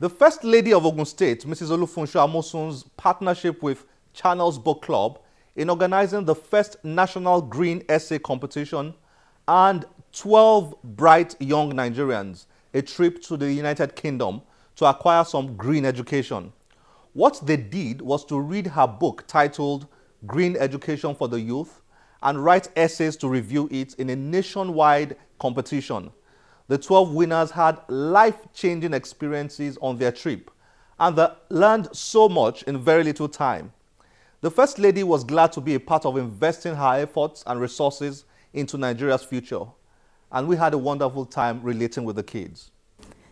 The First Lady of Ogun State, Mrs. Olufunsho Amosun's partnership with Channels Bookclub in organizing the first National Green Essay Competition and 12 bright young Nigerians a trip to the United Kingdom to acquire some green education. What they did was to read her book titled Green Education for the Youth and write essays to review it in a nationwide competition. The 12 winners had life-changing experiences on their trip, and they learned so much in very little time. The First Lady was glad to be a part of investing her efforts and resources into Nigeria's future, and we had a wonderful time relating with the kids.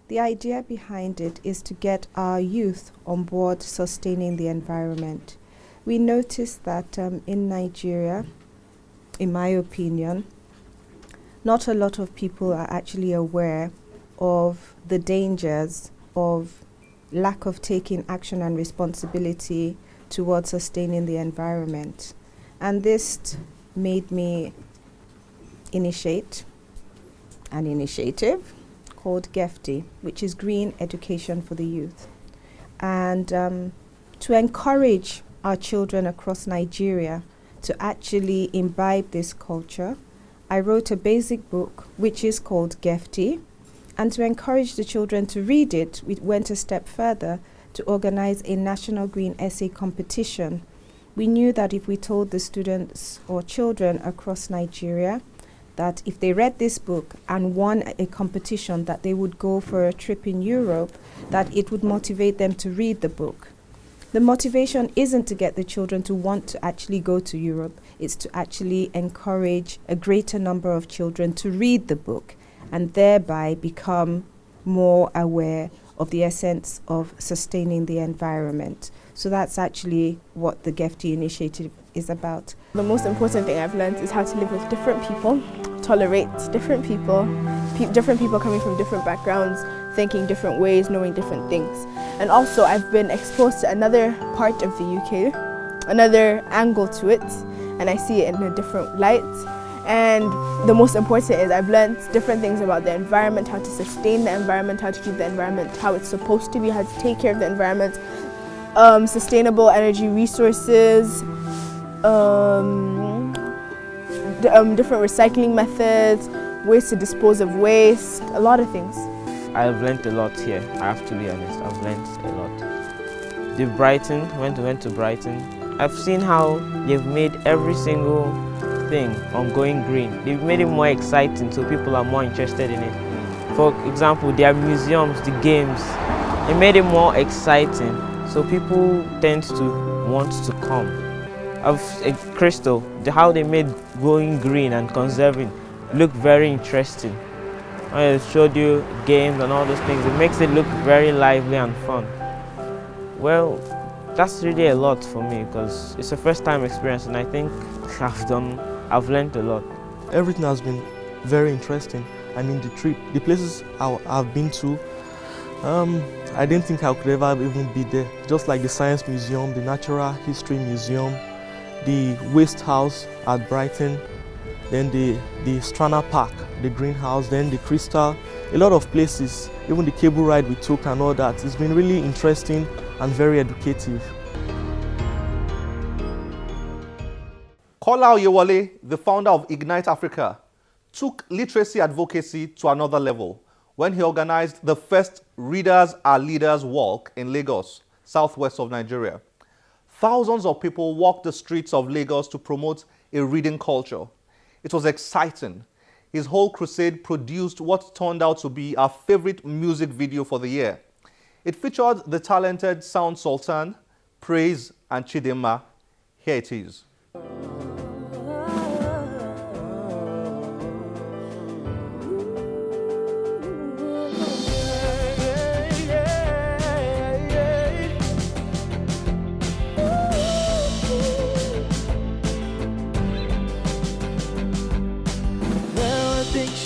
The idea behind it is to get our youth on board sustaining the environment. We noticed that in Nigeria, in my opinion, not a lot of people are actually aware of the dangers of lack of taking action and responsibility towards sustaining the environment. And this made me initiate an initiative called Pt.2, which is Green Education for the Youth. And to encourage our children across Nigeria to actually imbibe this culture, I wrote a basic book which is called Pt.2, and to encourage the children to read it, we went a step further to organize a national green essay competition. We knew that if we told the students or children across Nigeria that if they read this book and won a competition, that they would go for a trip in Europe, that it would motivate them to read the book. The motivation isn't to get the children to want to actually go to Europe, it's to actually encourage a greater number of children to read the book and thereby become more aware of the essence of sustaining the environment. So that's actually what the Pt.2 initiative is about. The most important thing I've learned is how to live with different people, tolerate different people coming from different backgrounds, thinking different ways, knowing different things. And also I've been exposed to another part of the UK, another angle to it, and I see it in a different light. And the most important is I've learned different things about the environment, how to sustain the environment, how to keep the environment how it's supposed to be, how to take care of the environment, sustainable energy resources, different recycling methods, ways to dispose of waste, a lot of things. I've learned a lot here, I have to be honest, I've learned a lot. The Brighton, went to Brighton, I've seen how they've made every single thing on going green. They've made it more exciting so people are more interested in it. For example, their museums, the games, they made it more exciting so people tend to want to come. Crystal, how they made going green and conserving look very interesting. I showed you games and all those things. It makes it look very lively and fun. Well, that's really a lot for me because it's a first time experience and I think I've learned a lot. Everything has been very interesting. I mean, the trip, the places I've been to, I didn't think I could ever even be there. Just like the Science Museum, the Natural History Museum, the Waste House at Brighton, then the Strana Park, the Greenhouse, then the Crystal, a lot of places, even the cable ride we took and all that. It's been really interesting and very educative. Kola Oyewole, the founder of Ignite Africa, took literacy advocacy to another level when he organized the first Readers Are Leaders walk in Lagos, southwest of Nigeria. Thousands of people walked the streets of Lagos to promote a reading culture. It was exciting. His whole crusade produced what turned out to be our favorite music video for the year. It featured the talented Sound Sultan, Praise, and Chidinma. Here it is.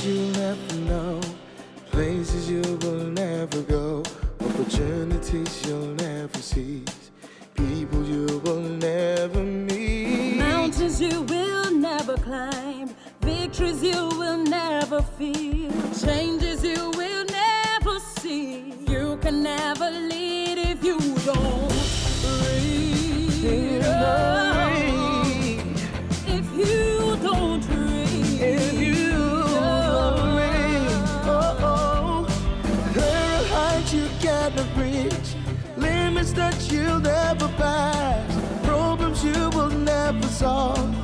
You'll never know, places you will never go, opportunities you'll never seize, people you will never meet. Mountains never lead if you don't read. If you don't read. If you don't read. There are heights you cannot reach, limits that you'll never pass, problems you will never solve,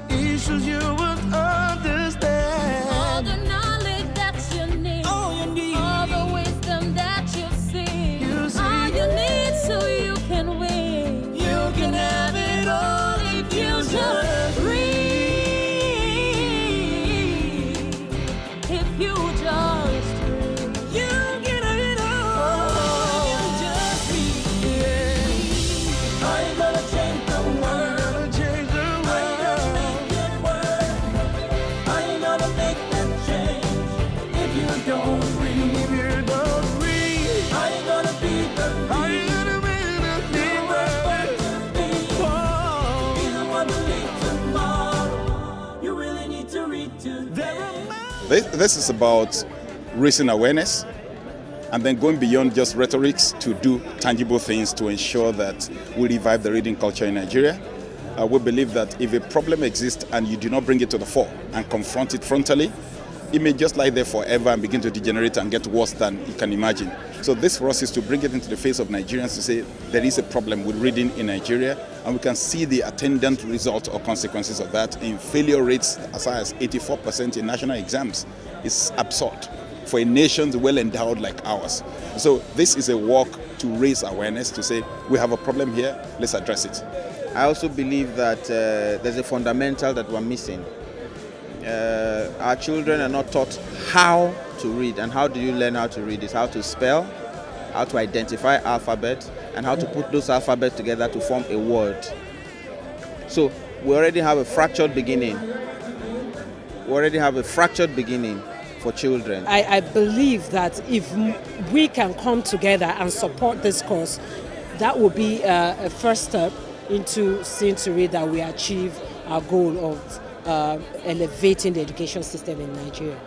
issues you won't understand. All the knowledge that you need, all the wisdom that you see, all you need so you can win. You can have it all if you just read. If you just read, you can have it all. If you just read. I ain't gonna change the world. I ain't gonna make it work. I ain't gonna make that change if you don't read. If you don't read, I ain't gonna be the leader. I ain't gonna be the leader. Be the one to lead tomorrow. You really need to read today. This is about raising awareness and then going beyond just rhetorics to do tangible things to ensure that we revive the reading culture in Nigeria. We believe that if a problem exists and you do not bring it to the fore and confront it frontally, it may just lie there forever and begin to degenerate and get worse than you can imagine. So this for us is to bring it into the face of Nigerians to say there is a problem with reading in Nigeria, and we can see the attendant result or consequences of that in failure rates as high as 84% in national exams. It's absurd for a nation well endowed like ours. So this is a walk to raise awareness, to say we have a problem here, let's address it. I also believe that there's a fundamental that we're missing. Our children are not taught how to read. And how do you learn how to read? Is how to spell, how to identify alphabet, and how to put those alphabets together to form a word. So we already have a fractured beginning. For children. I believe that if we can come together and support this cause, that will be a first step into seeing to it that we achieve our goal of elevating the education system in Nigeria.